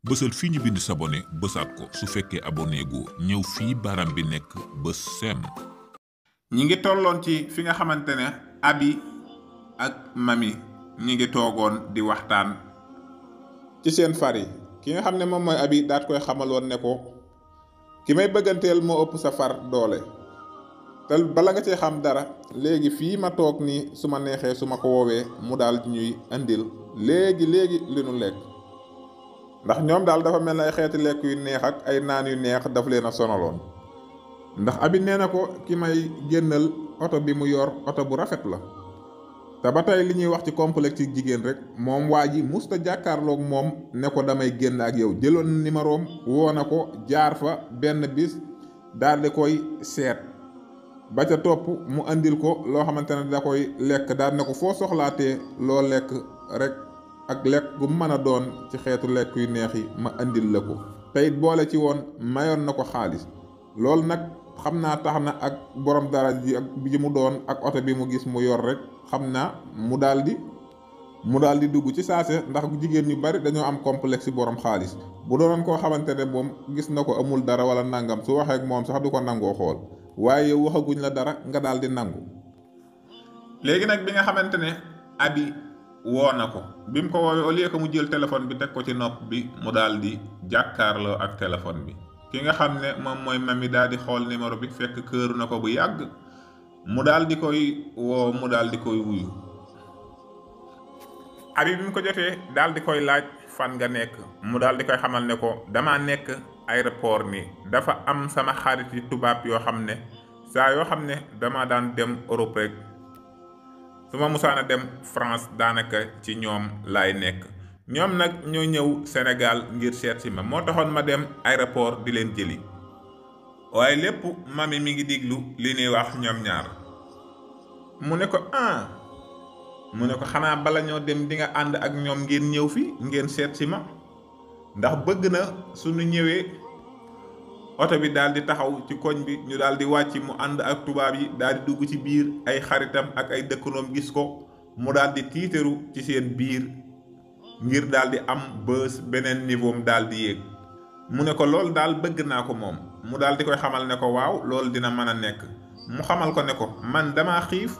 bësal fii ñu bind s'abonner bësaat ko su fekkee abonné gu ñëw fii baram bi nekk bës sem. ñi ngi tolloon ci fi nga xamante ne abi ak mami ñi ngi toogoon di waxtaan ci seen far yi. ki nga xam ne moom mooy abi daat koy xamaloon ne ko ki may bëgganteel moo ëpp sa far doole te bala nga cee xam dara léegi fii ma toog nii su ma neexee su ma ko woowee mu daal ñuy indil léegi li nu lekk. ndax ñoom daal dafa mel ne ay xeeti lekk yu neex ak ay naan yu neex daf leen a sonaloon. ndax abi nee na ko ki may génnal oto bi mu yor oto bu rafet la te ba tey li ñuy wax ci complexe ci jigéen rek moom waa ji musta jàkkaarloog moom ne ko damay génn ak yow jëloon numéroom woo na ko jaar fa benn bis daal di koy seet ba ca topp mu andil ko loo xamante ne da koy lekk daal ne ko foo soxlaatee loo lekk rek ak lekk gu mën a doon ci xeetu lekk yu neex yi ma andil la ko te it boole ci woon mayoon na ko xaalis. loolu nag xam naa tax na ak borom dara ji ak bi mu doon ak oto bi mu gis mu yor rek xam naa mu daal di dugg ci saase. ndax jigéen ñu bari dañoo am complexe borom xaalis bu doonoon koo xamante ne moom gis na ko amul dara wala nangam su waxee ak moom sax du ko nangoo xool waaye waxaguñ la dara nga daal di nangu. léegi nag bi nga xamante ne abi woo na ko bi mu ko woowee au lieu que mu jël téléphone bi teg ko ci nopp bi mu daal di jàkkaarloo ak téléphone bi. ki nga xam ne moom mooy mami daal di xool numéro bi fekk këru na ko bu yàgg mu daal di koy woo mu daal di koy wuyu. abi bi mu ko jotee daal di koy laaj fan nga nekk mu daal di koy xamal ne ko dama nekk aéroport nii dafa am sama xarit yi tubaab yoo xam ne saa yoo xam ne dama daan dem Europe rek su ma musaana dem France daanaka ci ñoom laay nekk. ñoom nag ñoo ñëw Sénégal ngir seet si ma moo taxoon ma dem aéroport di leen jëli waaye lépp mami mi ngi diglu li ñuy wax ñoom ñaar. mu ne ko mu ne ko xanaa bala ñoo dem di nga ànd ak ñoom ngeen ñëw fi ngeen seet si ma ndax bëgg na suñu ñëwee oto bi daal di taxaw ci koñ bi ñu daal di wàcc mu ànd ak tubaab yi daal di dugg ci biir ay xaritam ak ay dëkkanoom gis ko mu daal di tiitaru ci seen biir ngir daal di am bës beneen niveau am daal di yéeg. mu ne ko loolu daal bëgg naa ko moom mu daal di koy xamal ne ko waaw loolu dina mën a nekk. mu xamal ko ne ko man damaa xiif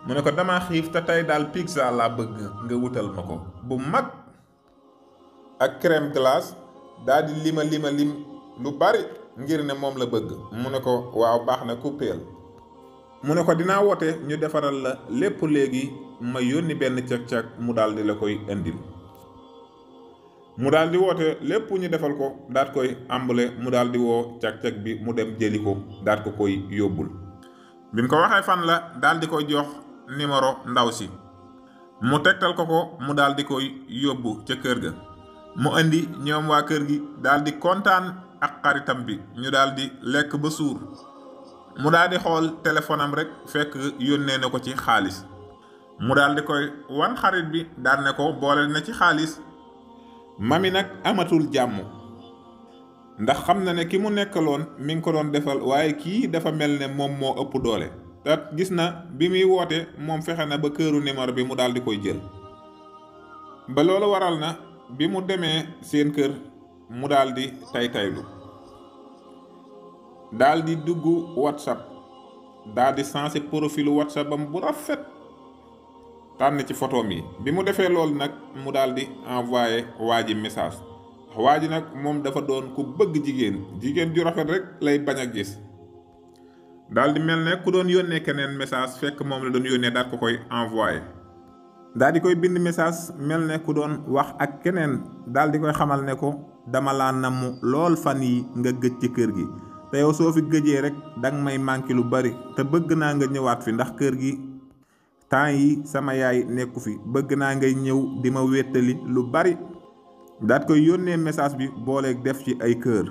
mu ne ko damaa xiif te tey daal pizza laa bëgg nga wutal ma ko bu mag ak crème glace daal di lim lu bari ngir ne moom la bëgg. mu ne ko waaw baax na coupeel. mu ne ko dinaa woote ñu defaral la lépp léegi ma yónni benn cag-cag mu daal di la koy indil. mu daal di woote lépp ñu defal ko daat koy ambale mu daal di woo cag-cag bi mu dem jëli ko daat ko koy yóbbul. bi mu ko waxee fan la daal di koy jox numéro ndaw si mu tegtal ko mu daal di koy yóbbu ca kër ga. mu indi ñoom waa kër gi daal di kontaan ak xaritam bi ñu daal di lekk ba suur. mu daal di xool téléphone am rek fekk yónnee na ko ci xaalis mu daal di koy wan xarit bi daal ne ko boole na ci xaalis. mami nag amatul jàmm ndax xam na ne ki mu nekkaloon mi ngi ko doon defal waaye kii dafa mel ne moom moo ëpp doole te gis na bi muy woote moom fexe na ba këru numéro bi mu daal di koy jël. ba loolu waral na bi mu demee seen kër mu daal di taylu daal di dugg WhatsApp daal di sensé profilu WhatsApp am bu rafet tànn ci photom yi. bi mu defee loolu nag mu daal di envoyé waa ji message. waa ji nag moom dafa doon ku bëgg jigéen ju rafet rek lay bañ a gis. daal di mel ne ku doon yónnee keneen message fekk moom la doon yónnee daal ko koy envoyé. daal di koy bind message mel ne ku doon wax ak keneen daal di koy xamal ne ko dama laa namm lool fan yi nga gëj ci kër gi te yow soo fi gëjee rek danga may manqué lu bari te bëgg naa nga ñëwaat fi ndax kër gi temps yi sama yaay nekku fi bëgg naa ngay ñëw di ma wéttali lu bari. daat koy yónnee message bi booleeg def ci ay kër.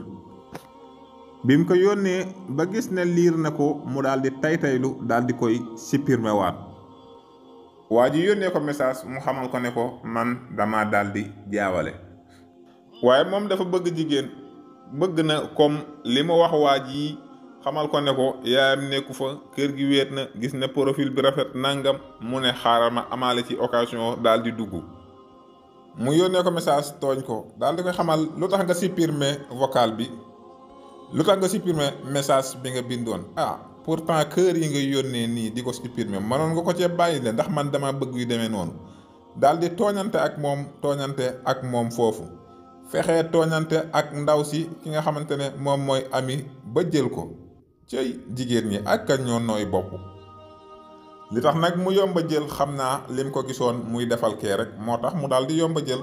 bi mu ko yónnee ba gis ne liir na ko mu daal di taylu daal di koy supprimer waat. waa ji yónnee ko message mu xamal ko ne ko man dama daal di jaawale. waaye moom dafa bëgg jigéen bëgg na comme li mu wax waa ji xamal ko ne ko yaayam nekku fa kër gi wéet na gis ne profil bi rafet nangam mu ne xaaral ma amaale ci occasion daal di dugg. mu yónnee ko message tooñ ko daal di koy xamal lu tax nga supprimer vocal bi, lu tax nga supprimer message bi nga bindoon. Pourtant kër yi nga yónnee nii di ko supprimer mënoon nga ko cee bàyyi de, ndax man dama bëgg yu demee noonu. daal di tooñante ak moom foofu, fexe tooñante ak ndaw si ki nga xamante ne moom mooy Ami ba jël ko. cey jigéen ñi ak ñoo nooy bopp. li tax nag mu yomba jël xam naa lim ko gisoon muy defal kee rek moo tax mu daal di yomba jël.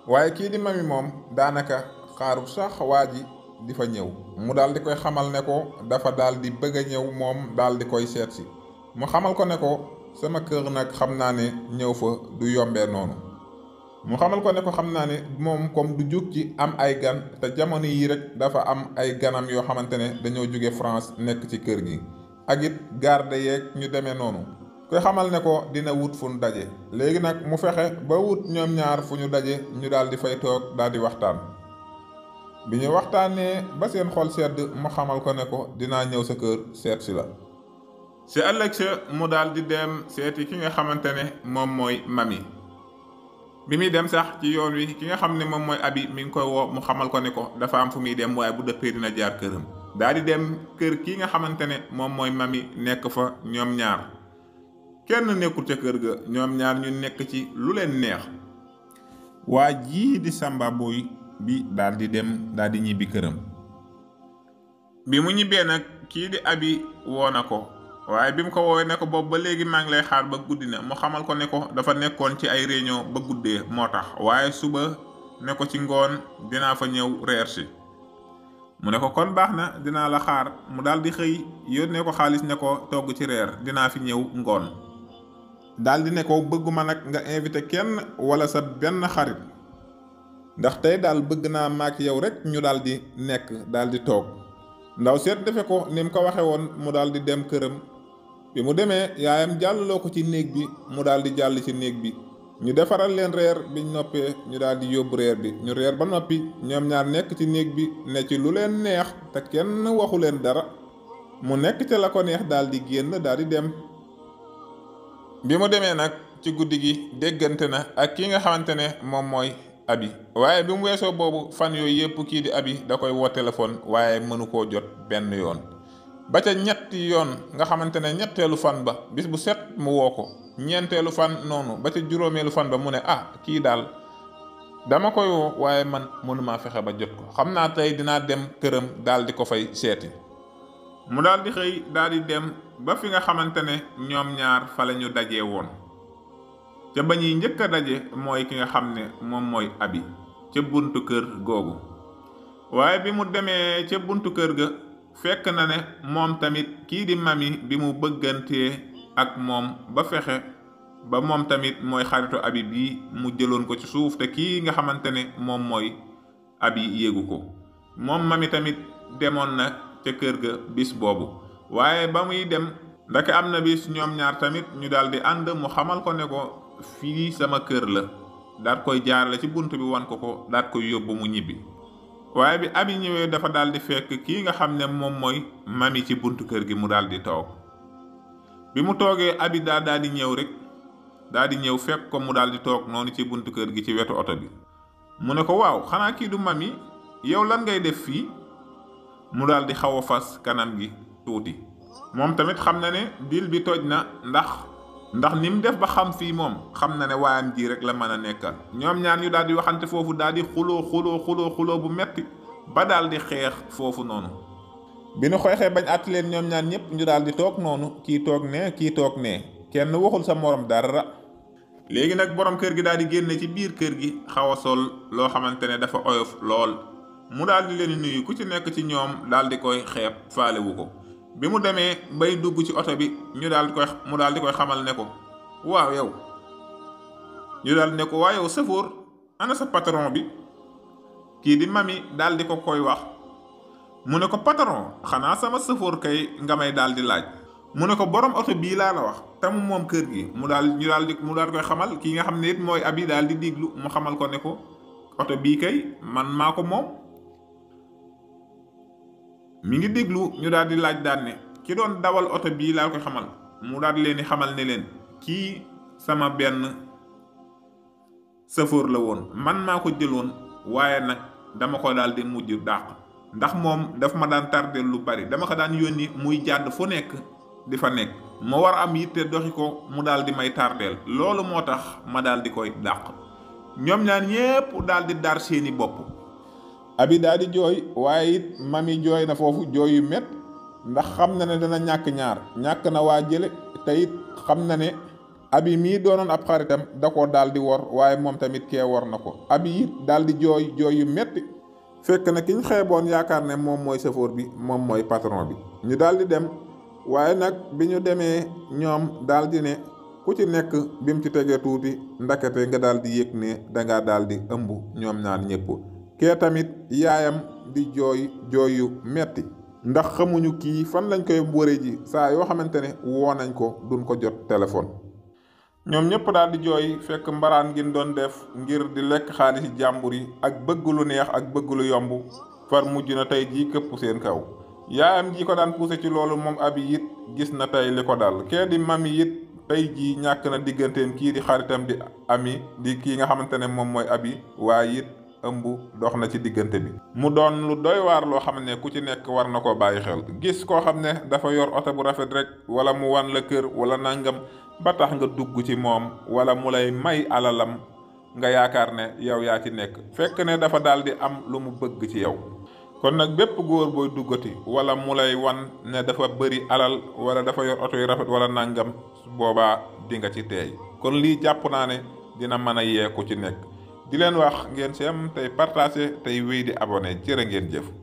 waaye kii di Mami moom daanaka xaaru sax waa ji di fa ñëw, mu daal di koy xamal ne ko dafa daal di bëgg a ñëw moom daal di koy seet si. mu xamal ko ne ko sama kër nag xam naa ne ñëw fa du yombee noonu. mu xamal ko ne ko xam naa ne moom comme du jug ci am ay gan, te jamono yii rek dafa am ay ganam yoo xamante ne dañoo jóge France nekk ci kër gi, ak it garde yeeg ñu demee noonu. koy xamal ne ko dina wut fu ñu daje. léegi nag mu fexe ba wut ñoom ñaar fu ñu daje, ñu daal di fay toog daal di waxtaan. bi ñu waxtaanee ba seen xol sedd, mu xamal ko ne ko dinaa ñëw sa kër seet si la. si ëllëg sa mu daal di dem seeti ki nga xamante ne moom mooy Mami. bi muy dem sax ci yoon wi ki nga xam ne moom mooy Abi mi ngi koy woo, mu xamal ko ne ko dafa am fu muy dem waaye bu dëppee dina jaar këram. daal di dem kër ki nga xamante ne moom mooy Mami nekk fa ñoom ñaar. kenn nekkul ca kër ga, ñoom ñaar ñu nekk ci lu leen neex. waa jii di Samba Boy bi daal di dem daal di ñibbi këram. bi mu ñibbee nag kii di Abi woo na ko, waaye bi mu ko woowee ne ko boobu ba léegi maa ngi lay xaar ba guddi na. mu xamal ko ne ko dafa nekkoon ci ay réunion ba guddee moo tax, waaye suba ne ko ci ngoon dinaa fa ñëw reer si. mu ne ko kon baax na, dinaa la xaar. mu daal di xëy yónnee ko xaalis ne ko togg ci reer, dinaa fi ñëw ngoon. daal di ne ko bëgguma nag nga invité kenn wala sa benn xarit, ndax tey daal bëgg naa maak yow rek ñu daal di nekk daal di toog. ndaw seet defe ko ni mu ko waxe woon, mu daal di dem këram. bi mu demee yaayam jàlloo ko ci néeg bi, mu daal di jàll ci néeg bi. ñu defaral leen reer, biñ noppee ñu daal di yóbbu reer bi. ñu reer ba noppi ñoom ñaar nekk ci néeg bi ne ci lu leen neex te kenn waxu leen dara. mu nekk ca la ko neex daal di génn daal di dem. bi mu demee nag ci guddi gi déggante na ak ki nga xamante ne moom mooy Abi. waaye bi mu weesoo boobu fan yooyu yëpp kii di Abi da koy woo téléphone waaye mënu koo jot benn yoon. ba ca ñetti yoon nga xamante ne ñetteelu fan ba bis bu set mu woo ko, ñeenteelu fan noonu, ba ca juróomeelu fan ba mu ne kii daal dama koy woo waaye man mënumaa fexe ba jot ko, xam naa tey dinaa dem këram daal di ko fay seeti. mu daal di xëy daal di dem ba fi nga xamante ne ñoom ñaar fa la ñu dajee woon. ca ba ñuy njëkk a daje mooy ki nga xam ne moom mooy Abi ca buntu kër googu. waaye bi mu demee ca buntu kër ga fekk na ne moom tamit kii di Mami bi mu bëggantee ak moom ba fexe ba moom tamit mooy xaritu Abi bii mu jëloon ko ci suuf, te kii nga xamante ne moom mooy Abi yéegu ko. moom Mami tamit demoon na ca kër ga bis boobu, waaye ba muy dem ndake am na bis ñoom ñaar tamit ñu daal di ànd. mu xamal ko ne ko fii sama kër la, daat koy jaarale ci bunt bi wan ko daat koy yóbbu mu ñibbi. waaye bi Abi ñëwee dafa daal di fekk kii nga xam ne moom mooy Mami ci buntu kër gi mu daal di toog. bi mu toogee Abi daal di ñëw rek daal di ñëw fekk ko mu daal di toog noonu ci buntu kër gi ci wetu oto bi. mu ne ko waaw, xanaa kii du Mami, yow lan ngay def fii? mu daal di xaw a fas kanam gi tuuti. moom tamit xam na ne dil bi toj na, ndax ni mu def ba xam fii moom xam na ne waayam ji rek la mën a nekkal. ñoom ñaar ñu daal di waxante foofu, daal di xuloo bu metti ba daal di xeex foofu noonu. bi nu xeexee bañ àtt leen ñoom ñaar ñëpp ñu daal di toog noonu, kii toog ne kenn waxul sa morom dara. léegi nag borom kër gi daal di génne ci biir kër gi xaw a sol loo xamante ne dafa oyof lool. mu daal di leen nuyu, ku ci nekk ci ñoom daal di koy xeeb faalewu ko. bi mu demee bay dugg ci oto bi mu daal di koy xamal ne ko waaw yow. ñu daal ne ko waaw yow sëfoor, ana sa patron bi? kii di Mami daal di ko koy wax. mu ne ko patron, xanaa sama sëfoor kay nga may daal di laaj. mu ne ko borom oto bii laa la wax te mu moom kër gi. mu daal di koy xamal kii nga xam ne it mooy Abi daal di diglu. mu xamal ko ne ko oto bii kay man maa ko moom. mi ngi déglu. ñu daal di laaj daan ne ki doon dawal oto bii laa koy xamal. mu daal di leen di xamal ne leen kii sama benn chauffeur la woon man maa ko jëloon waaye nag dama ko daal di mujj dàq ndax moom daf ma daan tardé lu bari dama ko daan yónni muy jàdd fu nekk di fa nekk ma war am yitte doxi ko mu daal di may tardeel loolu moo tax ma daal di koy dàq ñoom ñaar ñépp daal di dar seeni bopp. abi daal di jooy waaye it mami jooy na foofu jooy yu met ndax xam na ne dana ñàkk na waa jële te it xam na ne abi mii doonoon ab xaritam da ko daal di wor waaye moom tamit kee wor na ko abi it daal di jooy yu metti fekk na ki ñu xeeboon yaakaar ne moom mooy chauffeur bi moom mooy patron bi ñu daal di dem waaye nag bi ñu demee ñoom daal di ne ku ci nekk bi mu ci tegee tuuti ndakete nga daal di yëg ne dangaa daal di ëmb ñoom ñaar ñëpp kee tamit yaayam di jooy yu metti ndax xamuñu kii fan lañ koy wëre ji saa yoo xamante ne woo nañ ko duñ ko jot téléphone. ñoom ñëpp daal di jooy fekk mbaraan gi doon def ngir di lekk xaalis jàmbur yi ak bëgg lu neex ak bëgg lu yomb far mujj na tey jii këpp seen kaw yaayam ji ko daan poussé ci loolu moom abi it gis na tey li ko dal kee di mami it tey jii ñàkk na digganteem kii di xaritam di ami di kii nga xamante ne moom mooy abi waaye it ëmb dox na ci diggante bi mu doon lu doy waar loo xam ne ku ci nekk war na koo bàyyi xel gis koo xam ne dafa yor oto bu rafet rek wala mu wan la kër wala nangam ba tax nga dugg ci moom wala mu lay may alalam nga yaakaar ne yow yaa ci nekk fekk ne dafa daal di am lu mu bëgg ci yow. kon nag bépp góor booy duggati wala mu lay wan ne dafa bëri alal wala dafa yor oto yu rafet wala nangam boobaa di nga ci teey kon lii jàpp naa ne dina mën a yee ku ci nekk di leen wax ngeen seem tey partagé tey wéy di abonné jërë ngeen jëf.